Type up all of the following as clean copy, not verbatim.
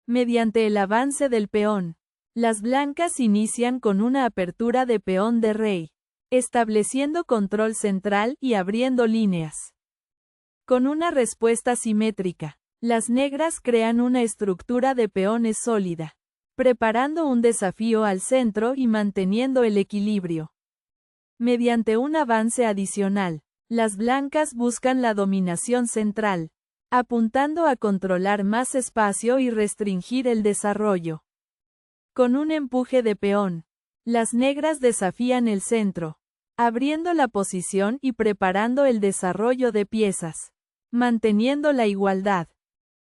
Mediante el avance del peón, las blancas inician con una apertura de peón de rey, estableciendo control central y abriendo líneas. Con una respuesta simétrica, las negras crean una estructura de peones sólida, preparando un desafío al centro y manteniendo el equilibrio. Mediante un avance adicional, las blancas buscan la dominación central, apuntando a controlar más espacio y restringir el desarrollo. Con un empuje de peón, las negras desafían el centro, abriendo la posición y preparando el desarrollo de piezas, manteniendo la igualdad.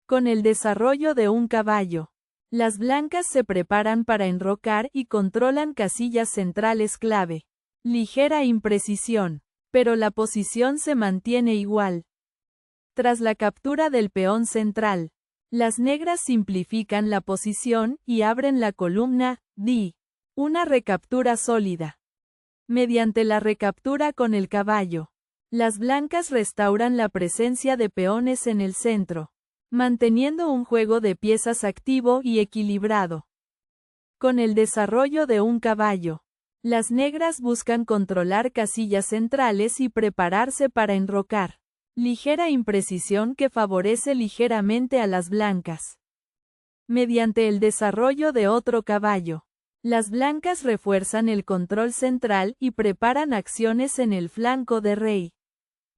Con el desarrollo de un caballo, las blancas se preparan para enrocar y controlan casillas centrales clave. Ligera imprecisión, pero la posición se mantiene igual. Tras la captura del peón central, las negras simplifican la posición y abren la columna D, una recaptura sólida. Mediante la recaptura con el caballo, las blancas restauran la presencia de peones en el centro, manteniendo un juego de piezas activo y equilibrado. Con el desarrollo de un caballo, las negras buscan controlar casillas centrales y prepararse para enrocar. Ligera imprecisión que favorece ligeramente a las blancas. Mediante el desarrollo de otro caballo, las blancas refuerzan el control central y preparan acciones en el flanco de rey.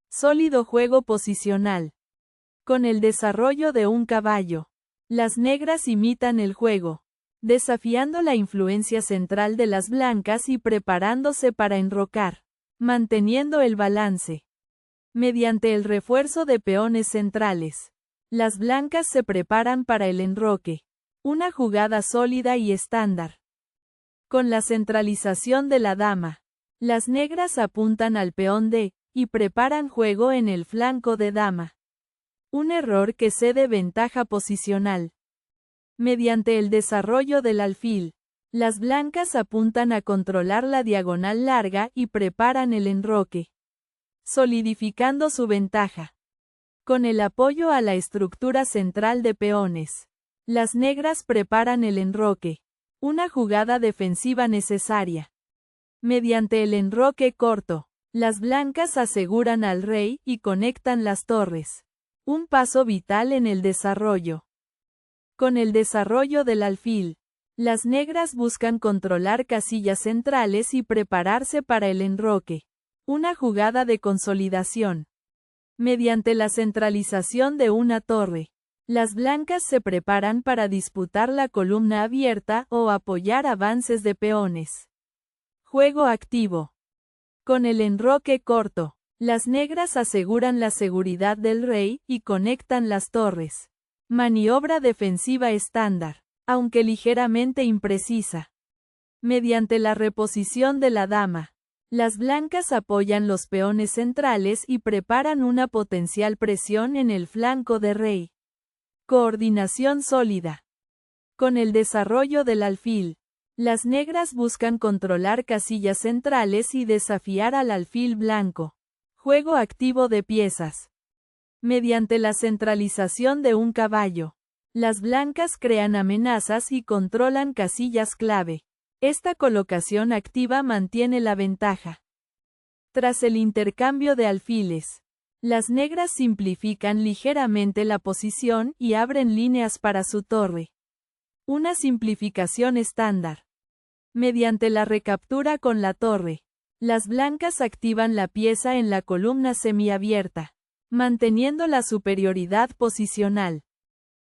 Sólido juego posicional. Con el desarrollo de un caballo, las negras imitan el juego, desafiando la influencia central de las blancas y preparándose para enrocar, manteniendo el balance. Mediante el refuerzo de peones centrales, las blancas se preparan para el enroque, una jugada sólida y estándar. Con la centralización de la dama, las negras apuntan al peón D, y preparan juego en el flanco de dama. Un error que cede ventaja posicional. Mediante el desarrollo del alfil, las blancas apuntan a controlar la diagonal larga y preparan el enroque, solidificando su ventaja. Con el apoyo a la estructura central de peones, las negras preparan el enroque, una jugada defensiva necesaria. Mediante el enroque corto, las blancas aseguran al rey y conectan las torres, un paso vital en el desarrollo. Con el desarrollo del alfil, las negras buscan controlar casillas centrales y prepararse para el enroque, una jugada de consolidación. Mediante la centralización de una torre, las blancas se preparan para disputar la columna abierta o apoyar avances de peones. Juego activo. Con el enroque corto, las negras aseguran la seguridad del rey y conectan las torres. Maniobra defensiva estándar, aunque ligeramente imprecisa. Mediante la reposición de la dama, las blancas apoyan los peones centrales y preparan una potencial presión en el flanco de rey. Coordinación sólida. Con el desarrollo del alfil, las negras buscan controlar casillas centrales y desafiar al alfil blanco. Juego activo de piezas. Mediante la centralización de un caballo, las blancas crean amenazas y controlan casillas clave. Esta colocación activa mantiene la ventaja. Tras el intercambio de alfiles, las negras simplifican ligeramente la posición y abren líneas para su torre. Una simplificación estándar. Mediante la recaptura con la torre, las blancas activan la pieza en la columna semiabierta, manteniendo la superioridad posicional.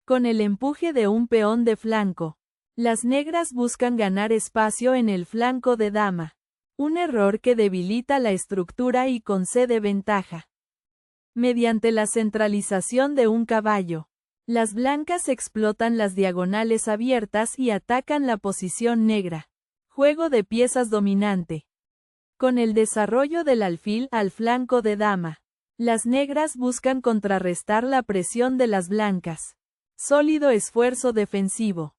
Con el empuje de un peón de flanco, las negras buscan ganar espacio en el flanco de dama, un error que debilita la estructura y concede ventaja. Mediante la centralización de un caballo, las blancas explotan las diagonales abiertas y atacan la posición negra. Juego de piezas dominante. Con el desarrollo del alfil al flanco de dama, las negras buscan contrarrestar la presión de las blancas. Sólido esfuerzo defensivo.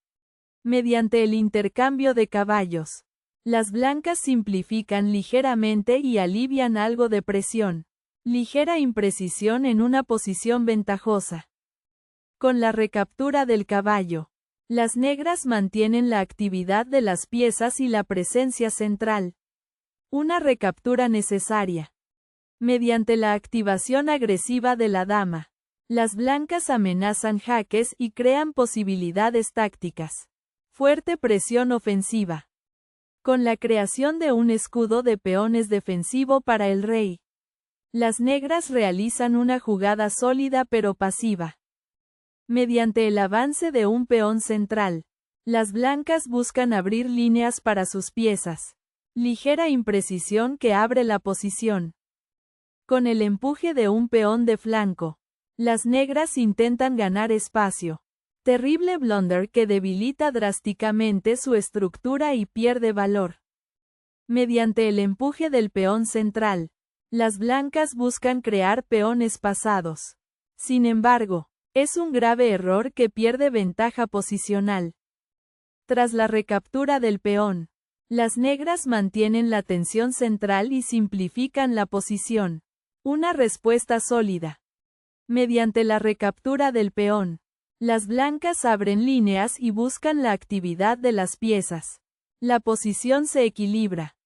Mediante el intercambio de caballos, las blancas simplifican ligeramente y alivian algo de presión. Ligera imprecisión en una posición ventajosa. Con la recaptura del caballo, Las negras mantienen la actividad de las piezas y la presencia central. Una recaptura necesaria. Mediante la activación agresiva de la dama, las blancas amenazan jaques y crean posibilidades tácticas. Fuerte presión ofensiva. Con la creación de un escudo de peones defensivo para el rey, las negras realizan una jugada sólida pero pasiva. Mediante el avance de un peón central, las blancas buscan abrir líneas para sus piezas. Ligera imprecisión que abre la posición. Con el empuje de un peón de flanco, las negras intentan ganar espacio. Terrible blunder que debilita drásticamente su estructura y pierde valor. Mediante el empuje del peón central, las blancas buscan crear peones pasados. Sin embargo, es un grave error que pierde ventaja posicional. Tras la recaptura del peón, las negras mantienen la tensión central y simplifican la posición. Una respuesta sólida. Mediante la recaptura del peón, las blancas abren líneas y buscan la actividad de las piezas. La posición se equilibra.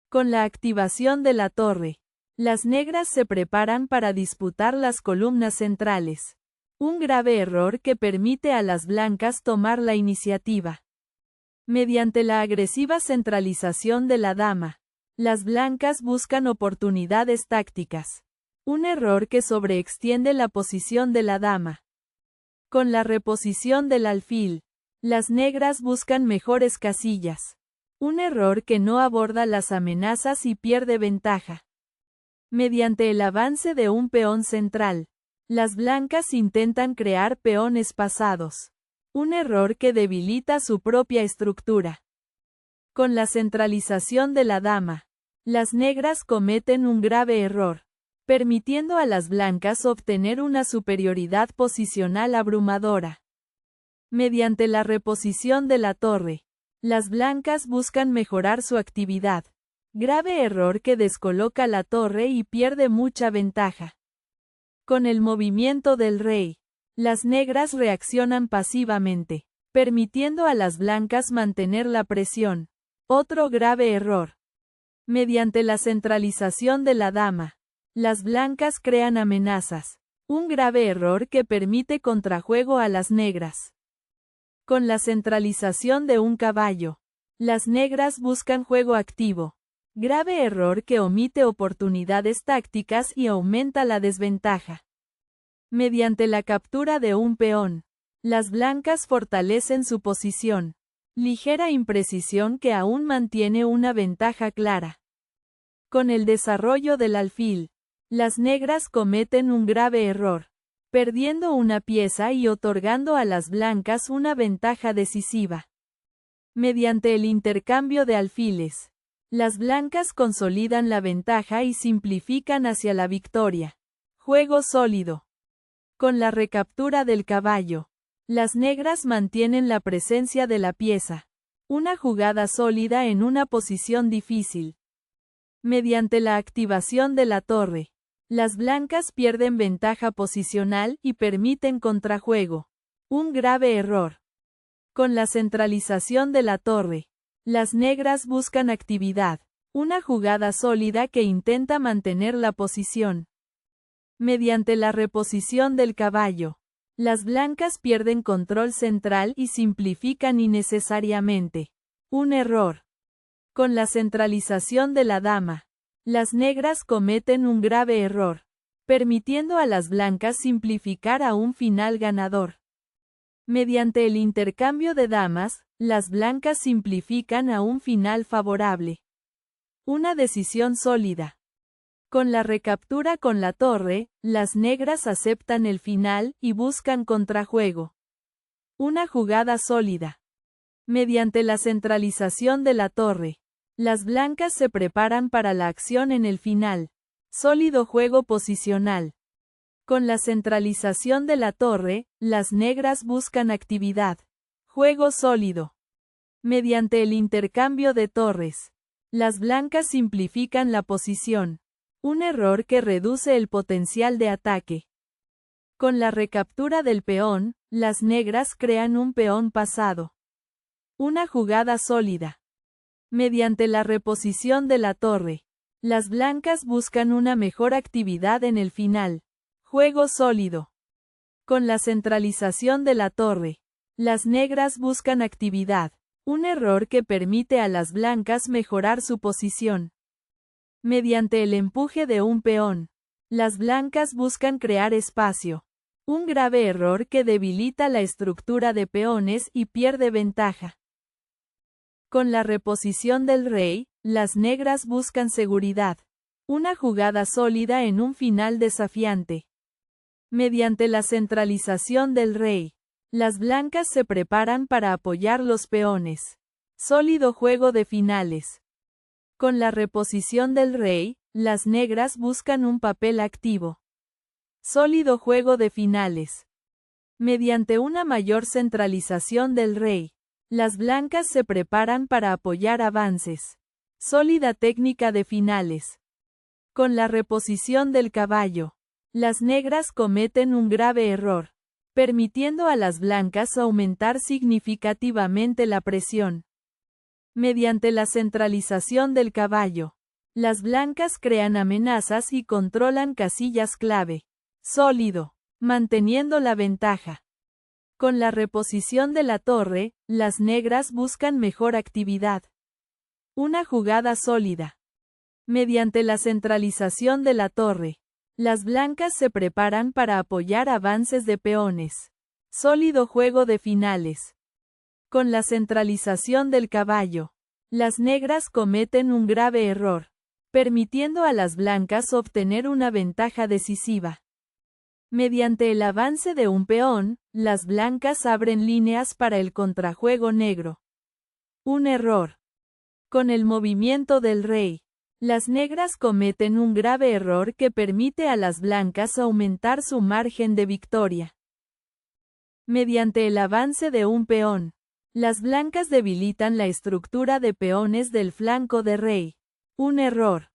Con la activación de la torre, las negras se preparan para disputar las columnas centrales. Un grave error que permite a las blancas tomar la iniciativa. Mediante la agresiva centralización de la dama, las blancas buscan oportunidades tácticas. Un error que sobreextiende la posición de la dama. Con la reposición del alfil, las negras buscan mejores casillas. Un error que no aborda las amenazas y pierde ventaja. Mediante el avance de un peón central, las blancas intentan crear peones pasados. Un error que debilita su propia estructura. Con la centralización de la dama, las negras cometen un grave error, permitiendo a las blancas obtener una superioridad posicional abrumadora. Mediante la reposición de la torre, las blancas buscan mejorar su actividad. Grave error que descoloca la torre y pierde mucha ventaja. Con el movimiento del rey, las negras reaccionan pasivamente, permitiendo a las blancas mantener la presión. Otro grave error. Mediante la centralización de la dama, las blancas crean amenazas. Un grave error que permite contrajuego a las negras. Con la centralización de un caballo, las negras buscan juego activo. Grave error que omite oportunidades tácticas y aumenta la desventaja. Mediante la captura de un peón, las blancas fortalecen su posición. Ligera imprecisión que aún mantiene una ventaja clara. Con el desarrollo del alfil, las negras cometen un grave error, perdiendo una pieza y otorgando a las blancas una ventaja decisiva. Mediante el intercambio de alfiles, las blancas consolidan la ventaja y simplifican hacia la victoria. Juego sólido. Con la recaptura del caballo, las negras mantienen la presencia de la pieza. Una jugada sólida en una posición difícil. Mediante la activación de la torre, las blancas pierden ventaja posicional y permiten contrajuego. Un grave error. Con la centralización de la torre, las negras buscan actividad. Una jugada sólida que intenta mantener la posición. Mediante la reposición del caballo, las blancas pierden control central y simplifican innecesariamente. Un error. Con la centralización de la dama, las negras cometen un grave error, permitiendo a las blancas simplificar a un final ganador. Mediante el intercambio de damas, las blancas simplifican a un final favorable. Una decisión sólida. Con la recaptura con la torre, las negras aceptan el final y buscan contrajuego. Una jugada sólida. Mediante la centralización de la torre, las blancas se preparan para la acción en el final. Sólido juego posicional. Con la centralización de la torre, las negras buscan actividad. Juego sólido. Mediante el intercambio de torres, las blancas simplifican la posición. Un error que reduce el potencial de ataque. Con la recaptura del peón, las negras crean un peón pasado. Una jugada sólida. Mediante la reposición de la torre, las blancas buscan una mejor actividad en el final. Juego sólido. Con la centralización de la torre, las negras buscan actividad, un error que permite a las blancas mejorar su posición. Mediante el empuje de un peón, las blancas buscan crear espacio. Un grave error que debilita la estructura de peones y pierde ventaja. Con la reposición del rey, las negras buscan seguridad. Una jugada sólida en un final desafiante. Mediante la centralización del rey, las blancas se preparan para apoyar los peones. Sólido juego de finales. Con la reposición del rey, las negras buscan un papel activo. Sólido juego de finales. Mediante una mayor centralización del rey, las blancas se preparan para apoyar avances. Sólida técnica de finales. Con la reposición del caballo, las negras cometen un grave error, permitiendo a las blancas aumentar significativamente la presión. Mediante la centralización del caballo, las blancas crean amenazas y controlan casillas clave. Sólido, manteniendo la ventaja. Con la reposición de la torre, las negras buscan mejor actividad. Una jugada sólida. Mediante la centralización de la torre, las blancas se preparan para apoyar avances de peones. Sólido juego de finales. Con la centralización del caballo, las negras cometen un grave error, permitiendo a las blancas obtener una ventaja decisiva. Mediante el avance de un peón, las blancas abren líneas para el contrajuego negro. Un error. Con el movimiento del rey, las negras cometen un grave error que permite a las blancas aumentar su margen de victoria. Mediante el avance de un peón, las blancas debilitan la estructura de peones del flanco de rey. Un error.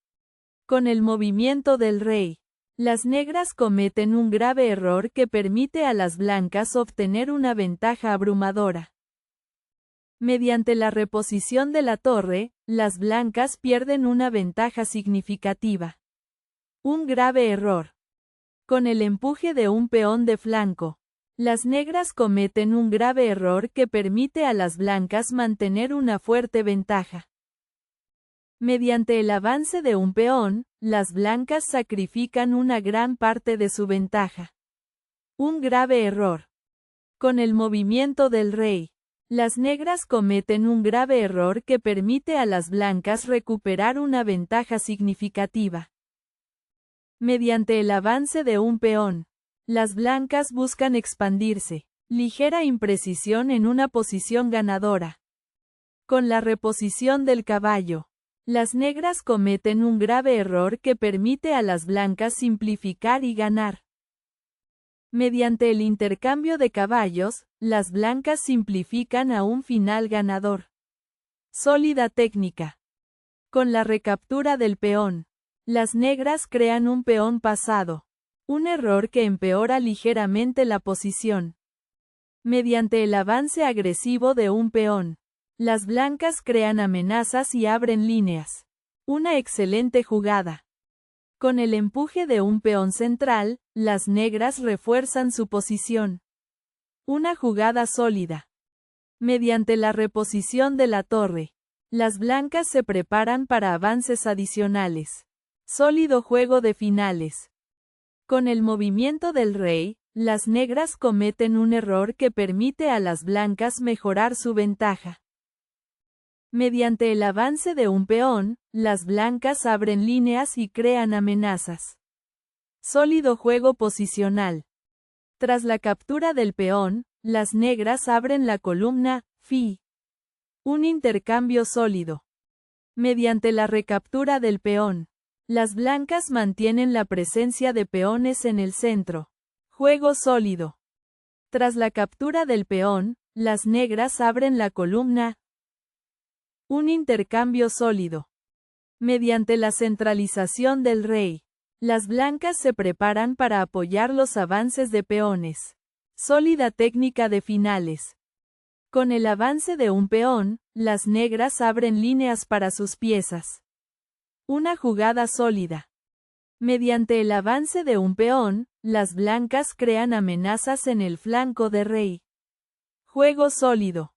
Con el movimiento del rey, las negras cometen un grave error que permite a las blancas obtener una ventaja abrumadora. Mediante la reposición de la torre, las blancas pierden una ventaja significativa. Un grave error. Con el empuje de un peón de flanco, las negras cometen un grave error que permite a las blancas mantener una fuerte ventaja. Mediante el avance de un peón, las blancas sacrifican una gran parte de su ventaja. Un grave error. Con el movimiento del rey, las negras cometen un grave error que permite a las blancas recuperar una ventaja significativa. Mediante el avance de un peón, las blancas buscan expandirse. Ligera imprecisión en una posición ganadora. Con la reposición del caballo, las negras cometen un grave error que permite a las blancas simplificar y ganar. Mediante el intercambio de caballos, las blancas simplifican a un final ganador. Sólida técnica. Con la recaptura del peón, las negras crean un peón pasado. Un error que empeora ligeramente la posición. Mediante el avance agresivo de un peón, las blancas crean amenazas y abren líneas. Una excelente jugada. Con el empuje de un peón central, las negras refuerzan su posición. Una jugada sólida. Mediante la reposición de la torre, las blancas se preparan para avances adicionales. Sólido juego de finales. Con el movimiento del rey, las negras cometen un error que permite a las blancas mejorar su ventaja. Mediante el avance de un peón, las blancas abren líneas y crean amenazas. Sólido juego posicional. Tras la captura del peón, las negras abren la columna, Fi. Un intercambio sólido. Mediante la recaptura del peón, las blancas mantienen la presencia de peones en el centro. Juego sólido. Tras la captura del peón, las negras abren la columna. Un intercambio sólido. Mediante la centralización del rey, Las blancas se preparan para apoyar los avances de peones. Sólida técnica de finales. Con el avance de un peón, las negras abren líneas para sus piezas. Una jugada sólida. Mediante el avance de un peón, las blancas crean amenazas en el flanco de rey. Juego sólido.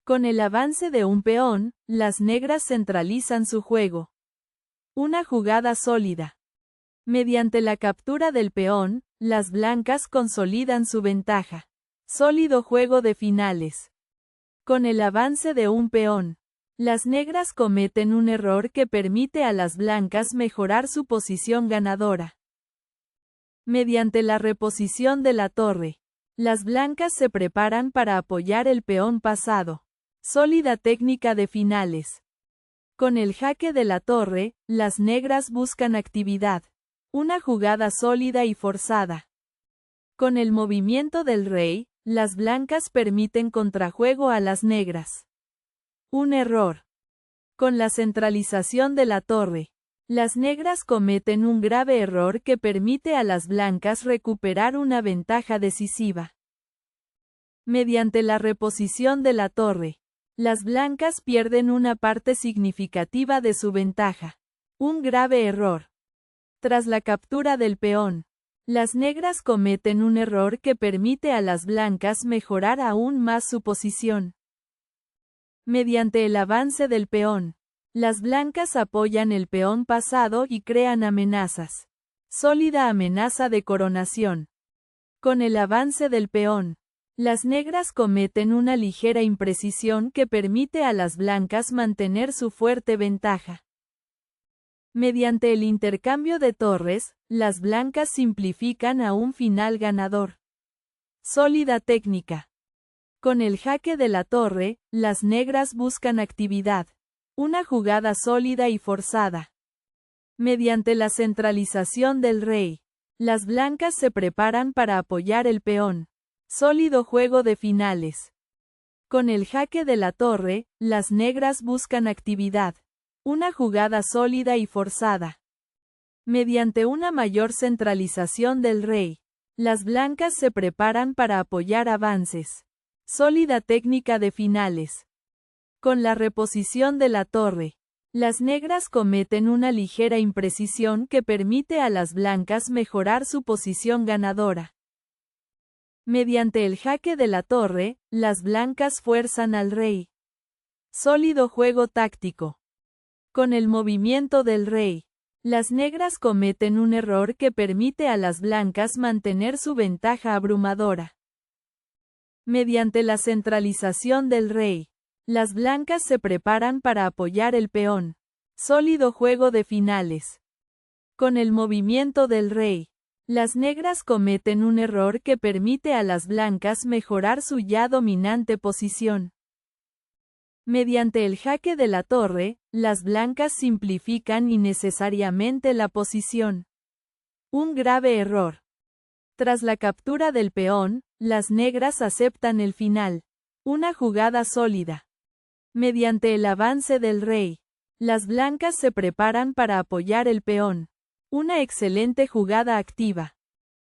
Con el avance de un peón, las negras centralizan su juego. Una jugada sólida. Mediante la captura del peón, las blancas consolidan su ventaja. Sólido juego de finales. Con el avance de un peón, las negras cometen un error que permite a las blancas mejorar su posición ganadora. Mediante la reposición de la torre, las blancas se preparan para apoyar el peón pasado. Sólida técnica de finales. Con el jaque de la torre, las negras buscan actividad. Una jugada sólida y forzada. Con el movimiento del rey, las blancas permiten contrajuego a las negras. Un error. Con la centralización de la torre, las negras cometen un grave error que permite a las blancas recuperar una ventaja decisiva. Mediante la reposición de la torre, las blancas pierden una parte significativa de su ventaja. Un grave error. Tras la captura del peón, las negras cometen un error que permite a las blancas mejorar aún más su posición. Mediante el avance del peón, las blancas apoyan el peón pasado y crean amenazas. Sólida amenaza de coronación. Con el avance del peón, las negras cometen una ligera imprecisión que permite a las blancas mantener su fuerte ventaja. Mediante el intercambio de torres, las blancas simplifican a un final ganador. Sólida técnica. Con el jaque de la torre, las negras buscan actividad. Una jugada sólida y forzada. Mediante la centralización del rey, las blancas se preparan para apoyar el peón. Sólido juego de finales. Con el jaque de la torre, las negras buscan actividad. Una jugada sólida y forzada. Mediante una mayor centralización del rey, las blancas se preparan para apoyar avances. Sólida técnica de finales. Con la reposición de la torre, las negras cometen una ligera imprecisión que permite a las blancas mejorar su posición ganadora. Mediante el jaque de la torre, las blancas fuerzan al rey. Sólido juego táctico. Con el movimiento del rey, las negras cometen un error que permite a las blancas mantener su ventaja abrumadora. Mediante la centralización del rey, las blancas se preparan para apoyar el peón. Sólido juego de finales. Con el movimiento del rey, las negras cometen un error que permite a las blancas mejorar su ya dominante posición. Mediante el jaque de la torre, las blancas simplifican innecesariamente la posición. Un grave error. Tras la captura del peón, las negras aceptan el final. Una jugada sólida. Mediante el avance del rey, las blancas se preparan para apoyar el peón. Una excelente jugada activa.